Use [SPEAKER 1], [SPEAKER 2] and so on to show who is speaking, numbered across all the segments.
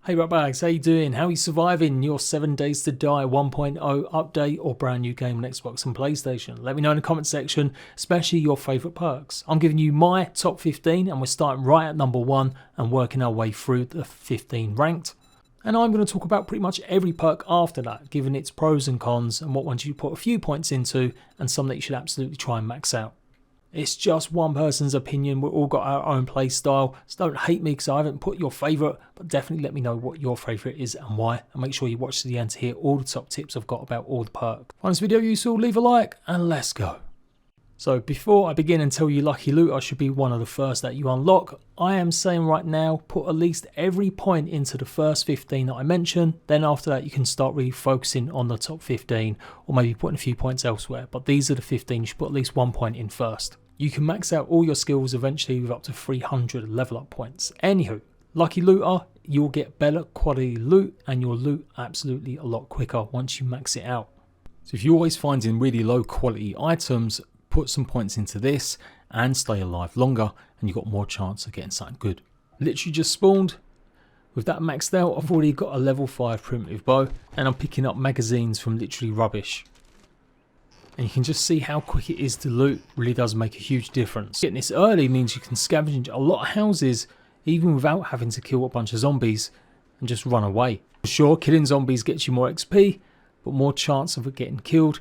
[SPEAKER 1] Hey ratbags, how you doing? How are you surviving your 7 Days to Die 1.0 update or brand new game on Xbox and PlayStation? Let me know in the comment section, especially your favourite perks. I'm giving you my top 15 and we're starting right at number 1 and working our way through the 15 ranked. And I'm going to talk about pretty much every perk after that, given its pros and cons and what ones you put a few points into and some that you should absolutely try and max out. It's just one person's opinion, we've all got our own play style, so don't hate me because I haven't put your favourite, but definitely let me know what your favourite is and why, and make sure you watch to the end to hear all the top tips I've got about all the perks. Find this video useful, leave a like, and let's go. So before I begin and tell you lucky loot I should be one of the first that you unlock, I am saying right now, put at least every point into the first 15 that I mentioned, then after that you can start really focusing on the top 15, or maybe putting a few points elsewhere, but these are the 15 you should put at least 1 point in first. You can max out all your skills eventually with up to 300 level up points. Anywho, lucky looter, you'll get better quality loot and you'll loot absolutely a lot quicker once you max it out. So if you're always finding really low quality items, put some points into this and stay alive longer and you've got more chance of getting something good. Literally just spawned. With that maxed out, I've already got a level 5 primitive bow and I'm picking up magazines from literally rubbish. And you can just see how quick it is to loot, really does make a huge difference. Getting this early means you can scavenge a lot of houses even without having to kill a bunch of zombies and just run away. Sure, killing zombies gets you more XP, but more chance of it getting killed,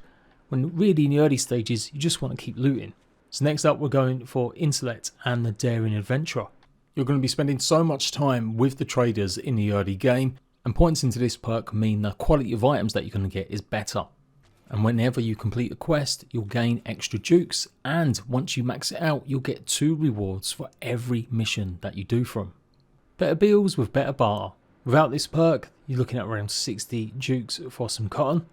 [SPEAKER 1] when really in the early stages you just want to keep looting. So next up we're going for intellect and the daring adventurer. You're going to be spending so much time with the traders in the early game, and points into this perk mean the quality of items that you're going to get is better. And whenever you complete a quest, you'll gain extra dukes, and once you max it out, you'll get 2 rewards for every mission that you do from. Better bills with better barter. Without this perk, you're looking at around 60 dukes for some cotton.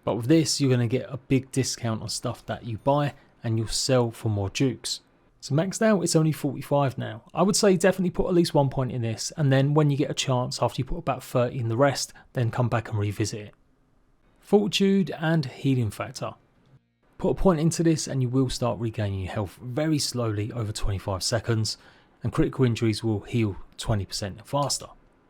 [SPEAKER 1] But with this, you're going to get a big discount on stuff that you buy, and you'll sell for more dukes. So maxed out, it's only 45 now. I would say definitely put at least 1 point in this, and then when you get a chance, after you put about 30 in the rest, then come back and revisit it. Fortitude and healing factor. Put a point into this and you will start regaining your health very slowly over 25 seconds, and critical injuries will heal 20% faster.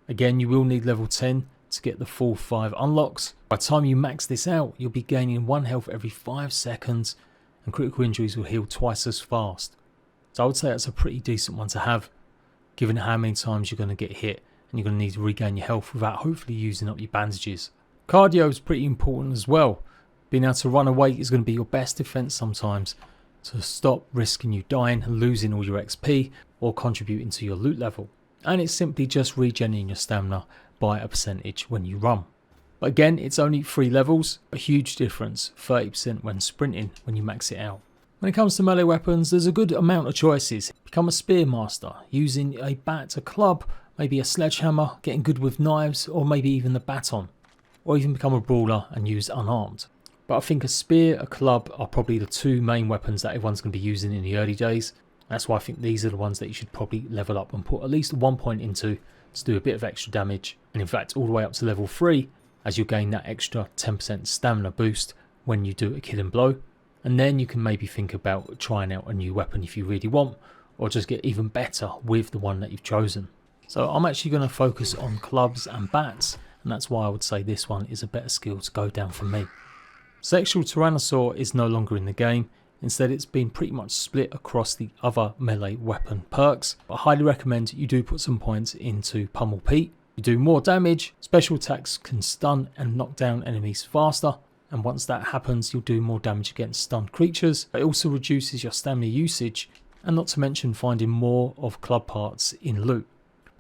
[SPEAKER 1] Again, you will need level 10 to get the full 5 unlocks. By the time you max this out, you'll be gaining 1 health every 5 seconds and critical injuries will heal twice as fast. So I would say that's a pretty decent one to have, given how many times you're going to get hit and you're going to need to regain your health without hopefully using up your bandages. Cardio is pretty important as well. Being able to run away is going to be your best defense sometimes, to stop risking you dying and losing all your XP or contributing to your loot level. And it's simply just regenerating your stamina by a percentage when you run. But again, it's only 3 levels, a huge difference, 30% when sprinting when you max it out. When it comes to melee weapons, there's a good amount of choices. Become a spear master, using a bat, a club, maybe a sledgehammer, getting good with knives, or maybe even the baton. Or even become a brawler and use unarmed. But I think a spear, a club are probably the 2 main weapons that everyone's going to be using in the early days. That's why I think these are the ones that you should probably level up and put at least 1 point into to do a bit of extra damage. And in fact all the way up to level 3, as you'll gain that extra 10% stamina boost when you do a killing blow. And then you can maybe think about trying out a new weapon if you really want, or just get even better with the one that you've chosen. So I'm actually going to focus on clubs and bats. And that's why I would say this one is a better skill to go down for me. Sexual Tyrannosaur is no longer in the game, instead it's been pretty much split across the other melee weapon perks. But I highly recommend you do put some points into Pummel Pete. You do more damage, special attacks can stun and knock down enemies faster, and once that happens you'll do more damage against stunned creatures. It also reduces your stamina usage, and not to mention finding more of club parts in loot.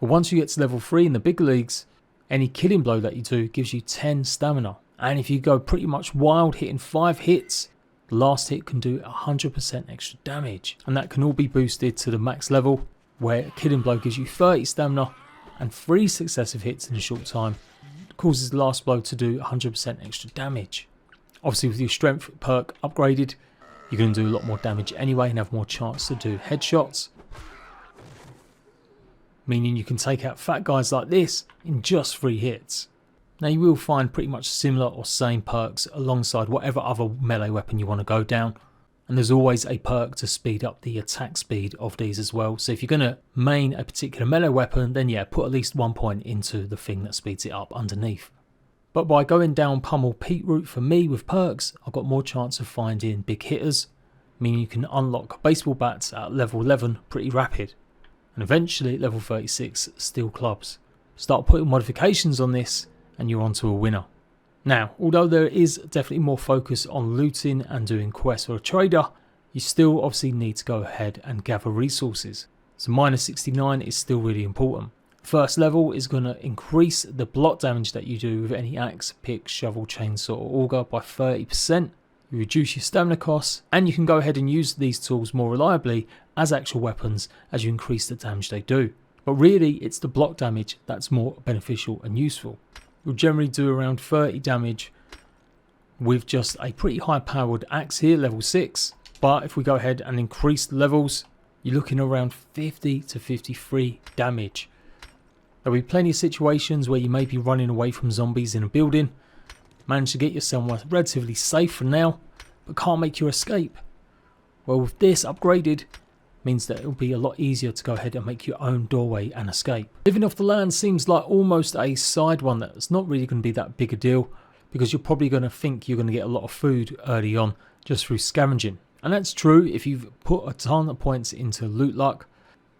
[SPEAKER 1] But once you get to level 3 in the big leagues, any killing blow that you do gives you 10 stamina, and if you go pretty much wild hitting 5 hits, the last hit can do 100% extra damage, and that can all be boosted to the max level where killing blow gives you 30 stamina and 3 successive hits in a short time causes the last blow to do 100% extra damage. Obviously with your strength perk upgraded, you're going to do a lot more damage anyway and have more chance to do headshots, meaning you can take out fat guys like this in just 3 hits. Now you will find pretty much similar or same perks alongside whatever other melee weapon you want to go down. And there's always a perk to speed up the attack speed of these as well. So if you're going to main a particular melee weapon, then yeah, put at least 1 point into the thing that speeds it up underneath. But by going down pummel peak route for me with perks, I've got more chance of finding big hitters, meaning you can unlock baseball bats at level 11 pretty rapid. And eventually at level 36, steel clubs. Start putting modifications on this and you're onto a winner. Now, although there is definitely more focus on looting and doing quests for a trader, you still obviously need to go ahead and gather resources. So minus 69 is still really important. First level is going to increase the block damage that you do with any axe, pick, shovel, chainsaw or auger by 30%. You reduce your stamina costs and you can go ahead and use these tools more reliably as actual weapons as you increase the damage they do. But really it's the block damage that's more beneficial and useful. You'll generally do around 30 damage with just a pretty high powered axe here, level 6. But if we go ahead and increase the levels, you're looking around 50 to 53 damage. There'll be plenty of situations where you may be running away from zombies in a building, manage to get yourself somewhere relatively safe for now, but can't make your escape. Well, with this upgraded, means that it'll be a lot easier to go ahead and make your own doorway and escape. Living off the land seems like almost a side one that's not really going to be that big a deal, because you're probably going to think you're going to get a lot of food early on just through scavenging. And that's true. If you've put a ton of points into loot luck,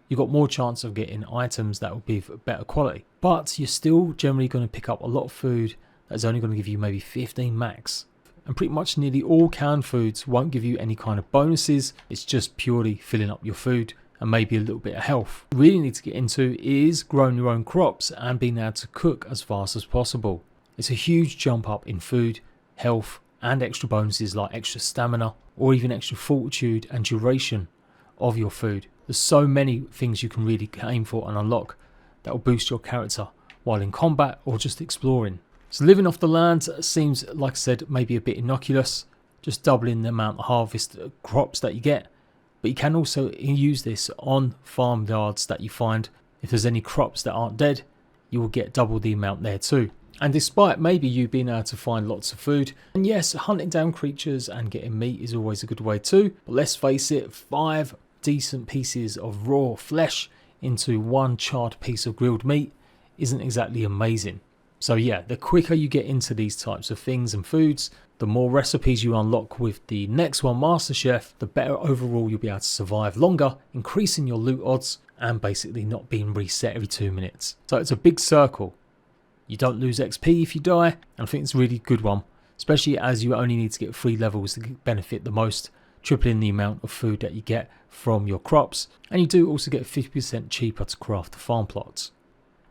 [SPEAKER 1] you've got more chance of getting items that will be of better quality. But you're still generally going to pick up a lot of food that's only going to give you maybe 15 max. And pretty much nearly all canned foods won't give you any kind of bonuses. It's just purely filling up your food and maybe a little bit of health. What you really need to get into is growing your own crops and being able to cook as fast as possible. It's a huge jump up in food, health and extra bonuses like extra stamina or even extra fortitude and duration of your food. There's so many things you can really aim for and unlock that will boost your character while in combat or just exploring. So living off the land seems, like I said, maybe a bit innocuous, just doubling the amount of harvest crops that you get. But you can also use this on farmyards that you find. If there's any crops that aren't dead, you will get double the amount there too. And despite maybe you being able to find lots of food, and yes, hunting down creatures and getting meat is always a good way too. But let's face it, 5 decent pieces of raw flesh into 1 charred piece of grilled meat isn't exactly amazing. So yeah, the quicker you get into these types of things and foods, the more recipes you unlock with the next one, Master Chef, the better overall you'll be able to survive longer, increasing your loot odds and basically not being reset every 2 minutes. So it's a big circle. You don't lose XP if you die, and I think it's a really good one, especially as you only need to get 3 levels to benefit the most, tripling the amount of food that you get from your crops, and you do also get 50% cheaper to craft the farm plots.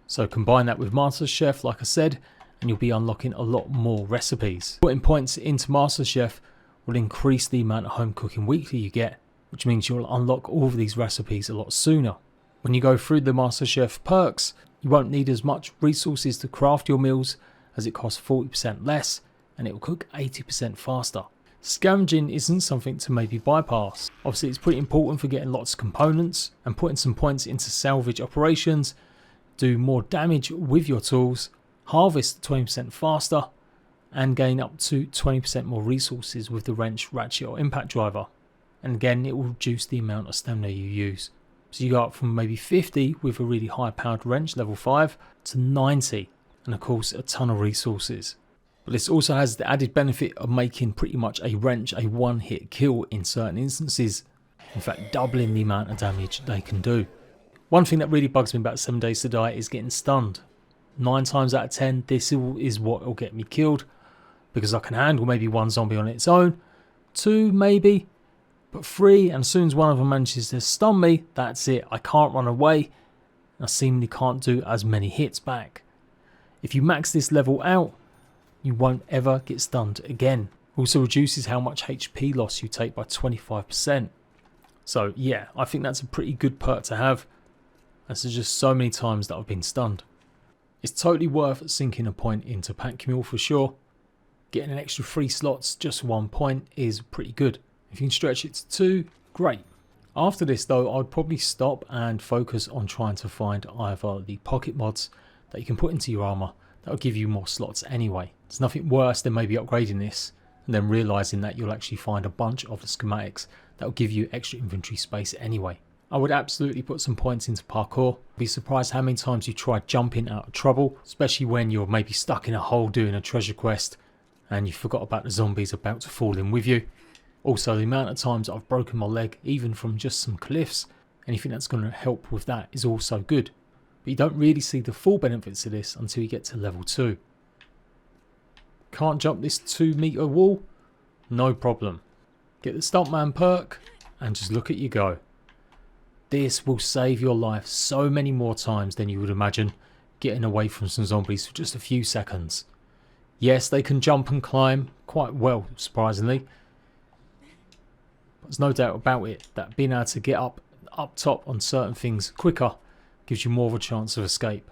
[SPEAKER 1] So combine that with Master Chef, like I said, and you'll be unlocking a lot more recipes. Putting points into Master Chef will increase the amount of home cooking weekly you get, which means you'll unlock all of these recipes a lot sooner. When you go through the Master Chef perks, you won't need as much resources to craft your meals as it costs 40% less and it will cook 80% faster. Scavenging isn't something to maybe bypass. Obviously it's pretty important for getting lots of components and putting some points into salvage operations, do more damage with your tools, harvest 20% faster and gain up to 20% more resources with the wrench, ratchet or impact driver. And again it will reduce the amount of stamina you use. So you go up from maybe 50 with a really high powered wrench level 5 to 90 and of course a ton of resources. But this also has the added benefit of making pretty much a wrench a one hit kill in certain instances, in fact doubling the amount of damage they can do. One thing that really bugs me about 7 Days to Die is getting stunned. 9 times out of 10 this is what will get me killed, because I can handle maybe 1 zombie on its own, 2 maybe, but 3, and as soon as one of them manages to stun me, that's it, I can't run away, and I seemingly can't do as many hits back. If you max this level out, you won't ever get stunned again. Also reduces how much HP loss you take by 25%. So yeah, I think that's a pretty good perk to have, as there's just so many times that I've been stunned. It's totally worth sinking a point into Pack Mule for sure. Getting an extra 3 slots, just 1 point, is pretty good. If you can stretch it to 2, great. After this though, I'd probably stop and focus on trying to find either the pocket mods that you can put into your armour that will give you more slots anyway. There's nothing worse than maybe upgrading this and then realising that you'll actually find a bunch of the schematics that will give you extra inventory space anyway. I would absolutely put some points into parkour. Be surprised how many times you try jumping out of trouble, especially when you're maybe stuck in a hole doing a treasure quest and you forgot about the zombies about to fall in with you. Also, the amount of times I've broken my leg even from just some cliffs, anything that's going to help with that is also good. But you don't really see the full benefits of this until you get to level 2. Can't jump this 2-meter wall? No problem. Get the stuntman perk and just look at you go. This will save your life so many more times than you would imagine, getting away from some zombies for just a few seconds. Yes, they can jump and climb quite well, surprisingly. But there's no doubt about it that being able to get up top on certain things quicker gives you more of a chance of escape.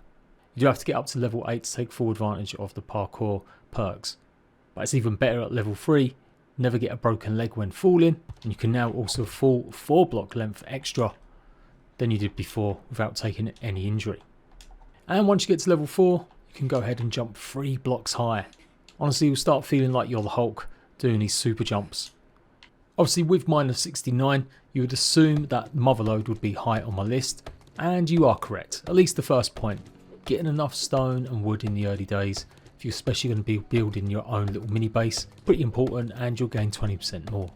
[SPEAKER 1] You do have to get up to level 8 to take full advantage of the parkour perks. But it's even better at level 3, never get a broken leg when falling, and you can now also fall 4 block length extra than you did before without taking any injury. And once you get to level 4, you can go ahead and jump 3 blocks high. Honestly, you'll start feeling like you're the Hulk doing these super jumps. Obviously with -69, you would assume that motherlode would be high on my list, and you are correct, at least the first point. Getting enough stone and wood in the early days, if you're especially going to be building your own little mini base, pretty important, and you'll gain 20% more.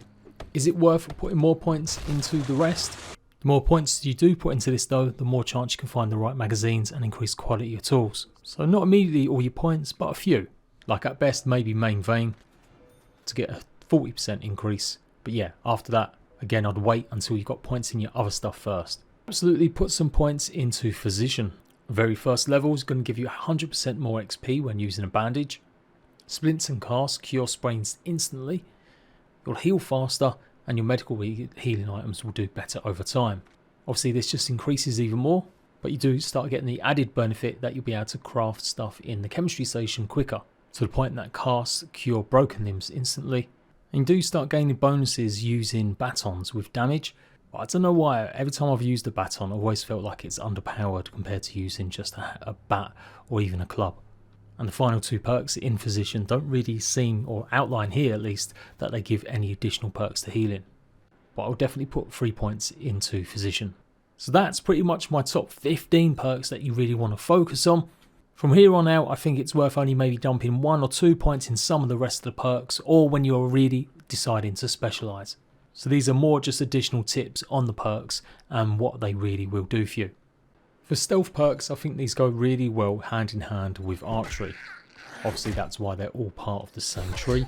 [SPEAKER 1] Is it worth putting more points into the rest? The more points you do put into this though, the more chance you can find the right magazines and increase quality of tools. So not immediately all your points, but a few. Like at best maybe main vein to get a 40% increase. But yeah, after that, again I'd wait until you've got points in your other stuff first. Absolutely put some points into physician. The very first level is going to give you 100% more XP when using a bandage. Splints and casts cure sprains instantly. You'll heal faster, and your medical healing items will do better over time. Obviously this just increases even more, but you do start getting the added benefit that you'll be able to craft stuff in the chemistry station quicker, to the point that casts cure broken limbs instantly. And you do start gaining bonuses using batons with damage, but I don't know why, every time I've used a baton I've always felt like it's underpowered compared to using just a bat or even a club. And the final 2 perks in physician don't really seem, or outline here at least, that they give any additional perks to healing. But I'll definitely put 3 points into physician. So that's pretty much my top 15 perks that you really want to focus on. From here on out, I think it's worth only maybe dumping 1 or 2 points in some of the rest of the perks, or when you're really deciding to specialise. So these are more just additional tips on the perks and what they really will do for you. For stealth perks, I think these go really well hand in hand with archery. Obviously that's why they're all part of the same tree.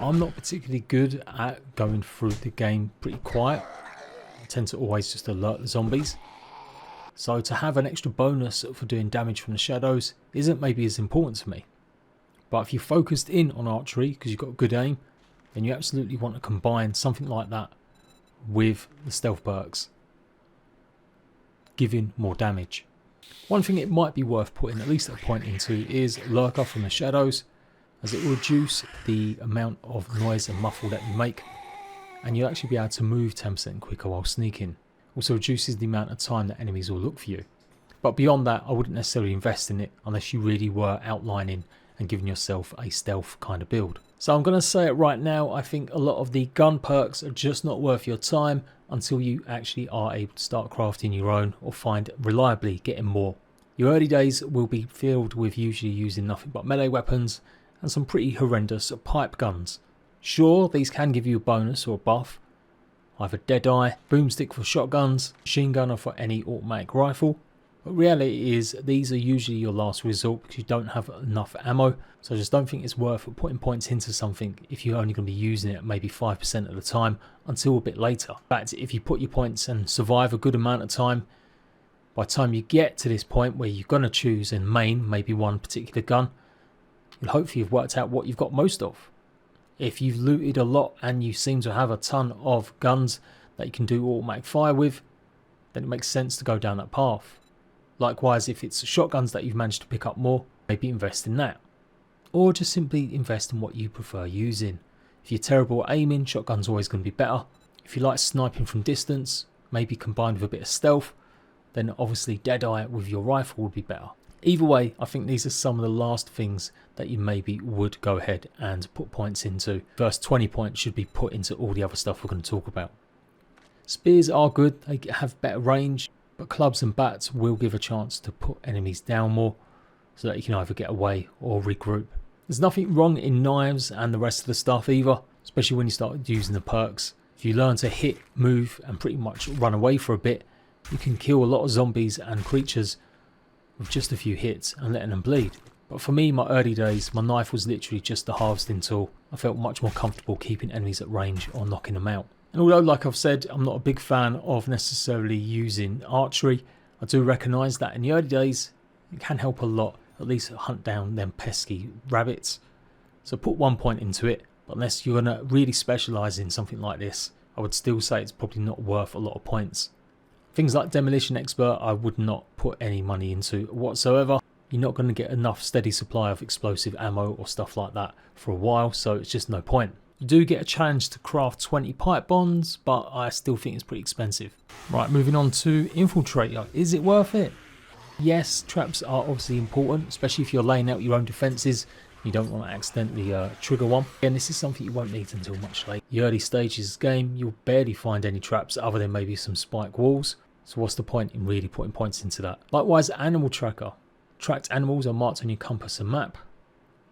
[SPEAKER 1] I'm not particularly good at going through the game pretty quiet. I tend to always just alert the zombies. So to have an extra bonus for doing damage from the shadows isn't maybe as important to me. But if you're focused in on archery because you've got good aim, then you absolutely want to combine something like that with the stealth perks, giving more damage. One thing it might be worth putting at least a point into is Lurker from the shadows, as it will reduce the amount of noise and muffle that you make, and you'll actually be able to move 10% quicker while sneaking. Also reduces the amount of time that enemies will look for you. But beyond that, I wouldn't necessarily invest in it unless you really were outlining and giving yourself a stealth kind of build. So I'm going to say it right now, I think a lot of the gun perks are just not worth your time until you actually are able to start crafting your own or find reliably getting more. Your early days will be filled with usually using nothing but melee weapons and some pretty horrendous pipe guns. Sure, these can give you a bonus or a buff, either Deadeye, Boomstick for shotguns, Machine Gunner for any automatic rifle, but reality is these are usually your last resort because you don't have enough ammo, so I just don't think it's worth putting points into something if you're only going to be using it maybe 5% of the time until a bit later. In fact, if you put your points and survive a good amount of time, by the time you get to this point where you're going to choose and main maybe one particular gun, you'll hopefully have worked out what you've got most of. If you've looted a lot and you seem to have a ton of guns that you can do automatic fire with, then it makes sense to go down that path. Likewise, if it's shotguns that you've managed to pick up more, maybe invest in that. Or just simply invest in what you prefer using. If you're terrible at aiming, shotgun's always going to be better. If you like sniping from distance, maybe combined with a bit of stealth, then obviously Deadeye with your rifle would be better. Either way, I think these are some of the last things that you maybe would go ahead and put points into. First 20 points should be put into all the other stuff we're going to talk about. Spears are good, they have better range, but clubs and bats will give a chance to put enemies down more so that you can either get away or regroup. There's nothing wrong in knives and the rest of the stuff either, especially when you start using the perks. If you learn to hit, move and pretty much run away for a bit, you can kill a lot of zombies and creatures with just a few hits and letting them bleed. But for me, my early days, my knife was literally just a harvesting tool. I felt much more comfortable keeping enemies at range or knocking them out. And although, like I've said, I'm not a big fan of necessarily using archery, I do recognise that in the early days, it can help a lot, at least hunt down them pesky rabbits. So put 1 point into it, but unless you're going to really specialise in something like this, I would still say it's probably not worth a lot of points. Things like Demolition Expert, I would not put any money into whatsoever. You're not going to get enough steady supply of explosive ammo or stuff like that for a while, so it's just no point. You do get a challenge to craft 20 pipe bombs, but I still think it's pretty expensive. Right, moving on to Infiltrator. Is it worth it? Yes, traps are obviously important, especially if you're laying out your own defences. You don't want to accidentally trigger one. And this is something you won't need until much later. The early stages of the game, you'll barely find any traps other than maybe some spike walls. So what's the point in really putting points into that? Likewise, Animal Tracker. Tracked animals are marked on your compass and map.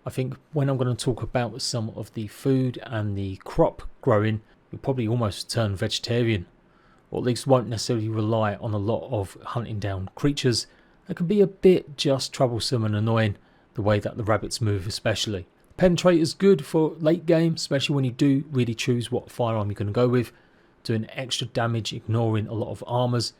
[SPEAKER 1] I think when I'm going to talk about some of the food and the crop growing, you'll probably almost turn vegetarian, or at least won't necessarily rely on a lot of hunting down creatures that can be a bit just troublesome and annoying, the way that the rabbits move especially. Penetrator is good for late game, especially when you do really choose what firearm you're going to go with, doing extra damage, ignoring a lot of armors,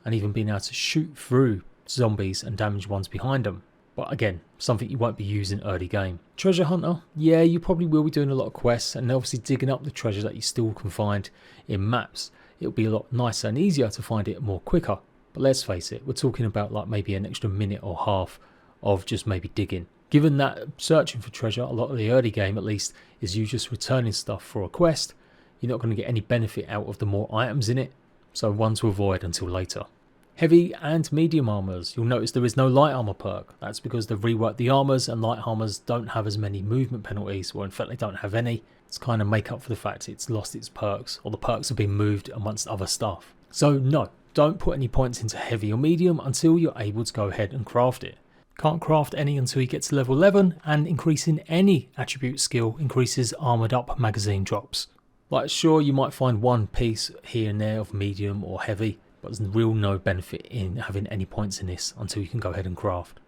[SPEAKER 1] and even being able to shoot through zombies and damage ones behind them. But again, something you won't be using early game. Treasure Hunter, yeah, you probably will be doing a lot of quests and obviously digging up the treasure that you still can find in maps. It'll be a lot nicer and easier to find it more quicker. But let's face it, we're talking about like maybe an extra minute or half of just maybe digging. Given that searching for treasure, a lot of the early game at least, is you just returning stuff for a quest, you're not going to get any benefit out of the more items in it. So one to avoid until later. Heavy and medium armors. You'll notice there is no light armor perk. That's because they've reworked the armors and light armors don't have as many movement penalties, or in fact they don't have any. It's kind of make up for the fact it's lost its perks, or the perks have been moved amongst other stuff. So no, don't put any points into heavy or medium until you're able to go ahead and craft it. Can't craft any until you get to level 11, and increasing any attribute skill increases armoured up magazine drops. Like sure, you might find one piece here and there of medium or heavy, but there's real no benefit in having any points in this until you can go ahead and craft.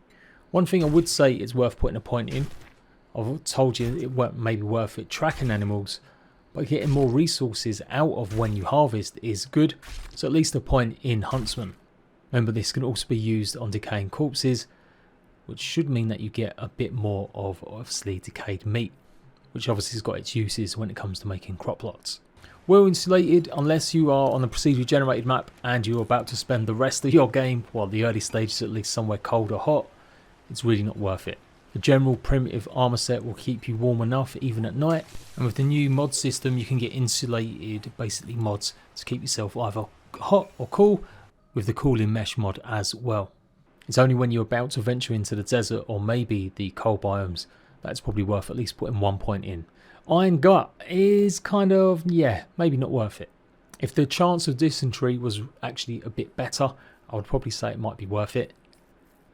[SPEAKER 1] One thing I would say is worth putting a point in. I've told you it weren't maybe worth it tracking animals, but getting more resources out of when you harvest is good, so at least a point in huntsmen. Remember, this can also be used on decaying corpses, which should mean that you get a bit more of obviously decayed meat, which obviously has got its uses when it comes to making crop lots. Well insulated, unless you are on a procedurally generated map and you're about to spend the rest of your game, well the early stages at least, somewhere cold or hot, it's really not worth it. The general primitive armor set will keep you warm enough even at night, and with the new mod system you can get insulated basically mods to keep yourself either hot or cool, with the cooling mesh mod as well. It's only when you're about to venture into the desert or maybe the cold biomes that it's probably worth at least putting 1 point in. Iron Gut is kind of, yeah, maybe not worth it. If the chance of dysentery was actually a bit better, I would probably say it might be worth it.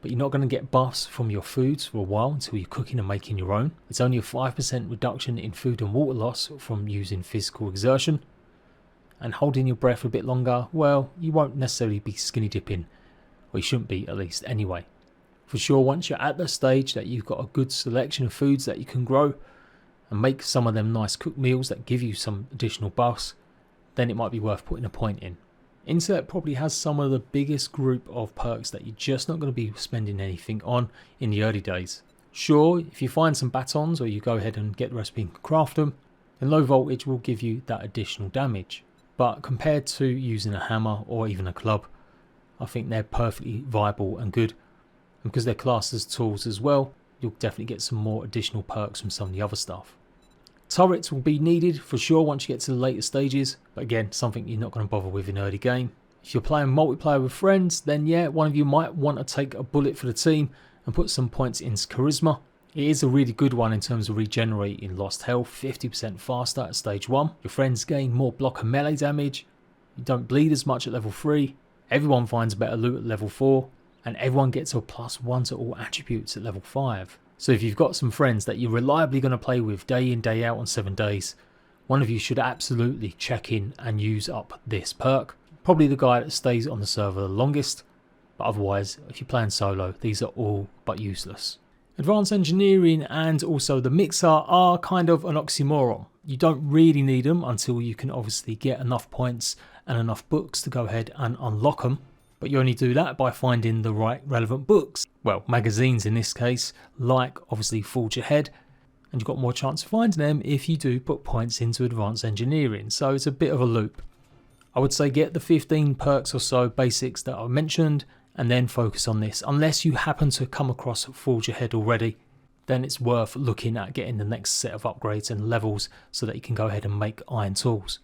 [SPEAKER 1] But you're not going to get buffs from your foods for a while until you're cooking and making your own. It's only a 5% reduction in food and water loss from using physical exertion. And holding your breath a bit longer, well, you won't necessarily be skinny dipping, or you shouldn't be at least anyway. For sure, once you're at the stage that you've got a good selection of foods that you can grow, and make some of them nice cooked meals that give you some additional buffs, then it might be worth putting a point in. Intellect probably has some of the biggest group of perks that you're just not going to be spending anything on in the early days. Sure, if you find some batons or you go ahead and get the recipe and craft them, then low voltage will give you that additional damage. But compared to using a hammer or even a club, I think they're perfectly viable and good. And because they're classed as tools as well, you'll definitely get some more additional perks from some of the other stuff. Turrets will be needed for sure once you get to the later stages, but again, something you're not going to bother with in early game. If you're playing multiplayer with friends, then yeah, one of you might want to take a bullet for the team and put some points into charisma. It is a really good one in terms of regenerating lost health, 50% faster at stage 1. Your friends gain more block and melee damage. You don't bleed as much at level 3. Everyone finds better loot at level 4. And everyone gets a +1 to all attributes at level 5. So if you've got some friends that you're reliably going to play with day in day out on 7 days, one of you should absolutely check in and use up this perk. Probably the guy that stays on the server the longest, but otherwise if you're playing solo, these are all but useless. Advanced engineering and also the mixer are kind of an oxymoron. You don't really need them until you can obviously get enough points and enough books to go ahead and unlock them. But you only do that by finding the right relevant books. Well, magazines in this case, like obviously Forge Ahead. And you've got more chance of finding them if you do put points into advanced engineering. So it's a bit of a loop. I would say get the 15 perks or so basics that I mentioned and then focus on this. Unless you happen to come across Forge Ahead already, then it's worth looking at getting the next set of upgrades and levels so that you can go ahead and make iron tools.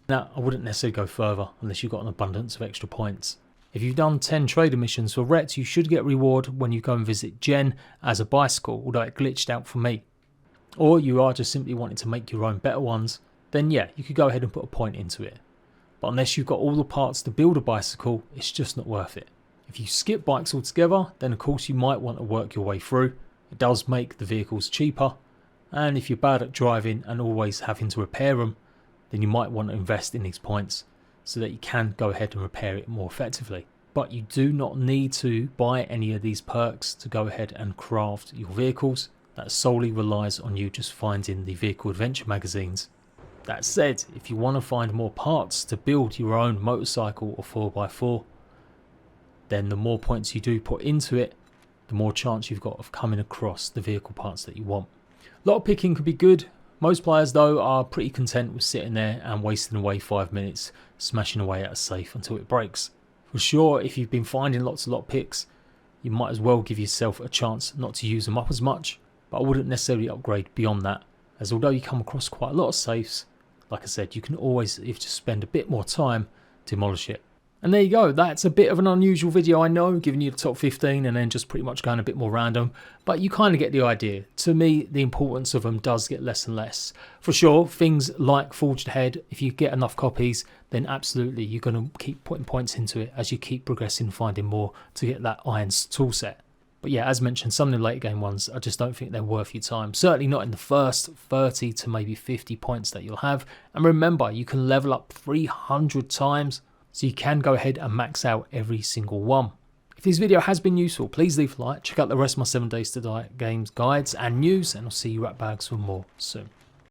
[SPEAKER 1] Now, I wouldn't necessarily go further unless you've got an abundance of extra points. If you've done 10 trader missions for RET, you should get reward when you go and visit Jen as a bicycle, although it glitched out for me. Or you are just simply wanting to make your own better ones, then yeah, you could go ahead and put a point into it. But unless you've got all the parts to build a bicycle, it's just not worth it. If you skip bikes altogether, then of course you might want to work your way through. It does make the vehicles cheaper, and if you're bad at driving and always having to repair them, then you might want to invest in these points so that you can go ahead and repair it more effectively. But you do not need to buy any of these perks to go ahead and craft your vehicles. That solely relies on you just finding the vehicle adventure magazines. That said, if you want to find more parts to build your own motorcycle or 4x4, then the more points you do put into it, the more chance you've got of coming across the vehicle parts that you want. A lot of picking could be good. Most players though are pretty content with sitting there and wasting away 5 minutes smashing away at a safe until it breaks. For sure, if you've been finding lots of picks, you might as well give yourself a chance not to use them up as much, but I wouldn't necessarily upgrade beyond that, as although you come across quite a lot of safes, like I said, you can always, if you just spend a bit more time, demolish it. And there you go, that's a bit of an unusual video, I know, giving you the top 15 and then just pretty much going a bit more random, but you kind of get the idea. To me, the importance of them does get less and less. For sure, things like Forged Ahead, if you get enough copies, then absolutely you're going to keep putting points into it as you keep progressing, finding more to get that iron tool set. But yeah, as mentioned, some of the late game ones, I just don't think they're worth your time. Certainly not in the first 30 to maybe 50 points that you'll have. And remember, you can level up 300 times. So you can go ahead and max out every single one. If this video has been useful, please leave a like. Check out the rest of my 7 Days to Die games guides and news, and I'll see you at Bags for more soon.